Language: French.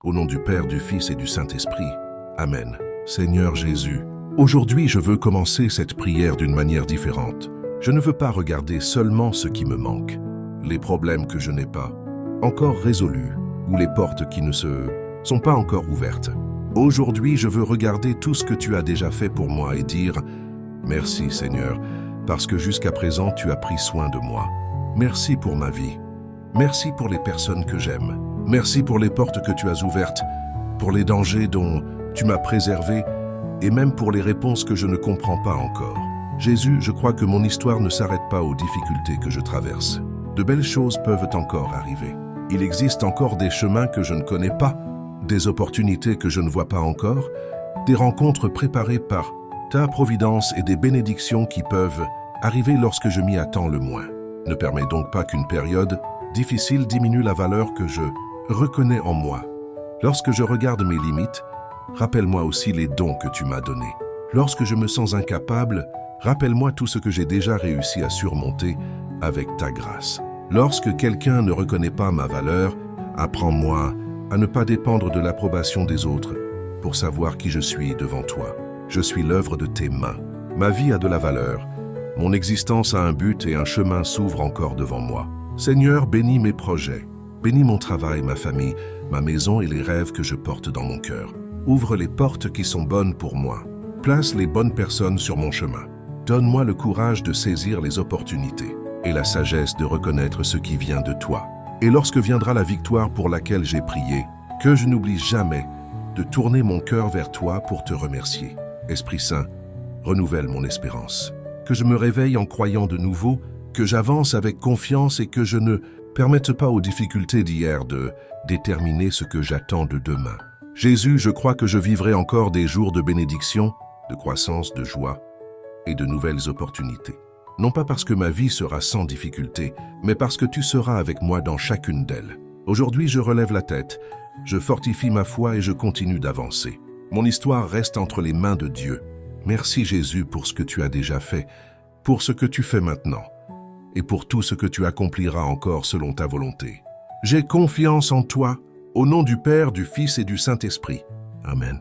Au nom du Père, du Fils et du Saint-Esprit. Amen. Seigneur Jésus, aujourd'hui je veux commencer cette prière d'une manière différente. Je ne veux pas regarder seulement ce qui me manque, les problèmes que je n'ai pas encore résolus, ou les portes qui ne sont pas encore ouvertes. Aujourd'hui, je veux regarder tout ce que tu as déjà fait pour moi et dire « Merci Seigneur, parce que jusqu'à présent tu as pris soin de moi. Merci pour ma vie. Merci pour les personnes que j'aime. Merci pour les portes que tu as ouvertes, pour les dangers dont tu m'as préservé et même pour les réponses que je ne comprends pas encore. Jésus, je crois que mon histoire ne s'arrête pas aux difficultés que je traverse. De belles choses peuvent encore arriver. Il existe encore des chemins que je ne connais pas, des opportunités que je ne vois pas encore, des rencontres préparées par ta providence et des bénédictions qui peuvent arriver lorsque je m'y attends le moins. Ne permets donc pas qu'une période difficile diminue la valeur que je reconnais en moi. Lorsque je regarde mes limites, rappelle-moi aussi les dons que tu m'as donnés. Lorsque je me sens incapable, rappelle-moi tout ce que j'ai déjà réussi à surmonter avec ta grâce. Lorsque quelqu'un ne reconnaît pas ma valeur, apprends-moi à ne pas dépendre de l'approbation des autres pour savoir qui je suis devant toi. Je suis l'œuvre de tes mains. Ma vie a de la valeur. Mon existence a un but et un chemin s'ouvre encore devant moi. Seigneur, bénis mes projets. Bénis mon travail, ma famille, ma maison et les rêves que je porte dans mon cœur. Ouvre les portes qui sont bonnes pour moi. Place les bonnes personnes sur mon chemin. Donne-moi le courage de saisir les opportunités et la sagesse de reconnaître ce qui vient de toi. Et lorsque viendra la victoire pour laquelle j'ai prié, que je n'oublie jamais de tourner mon cœur vers toi pour te remercier. Esprit Saint, renouvelle mon espérance. Que je me réveille en croyant de nouveau, que j'avance avec confiance et que je ne permette pas aux difficultés d'hier de déterminer ce que j'attends de demain. Jésus, je crois que je vivrai encore des jours de bénédiction, de croissance, de joie et de nouvelles opportunités. Non pas parce que ma vie sera sans difficulté, mais parce que tu seras avec moi dans chacune d'elles. Aujourd'hui, je relève la tête, je fortifie ma foi et je continue d'avancer. Mon histoire reste entre les mains de Dieu. Merci Jésus pour ce que tu as déjà fait, pour ce que tu fais maintenant, et pour tout ce que tu accompliras encore selon ta volonté. J'ai confiance en toi, au nom du Père, du Fils et du Saint-Esprit. Amen.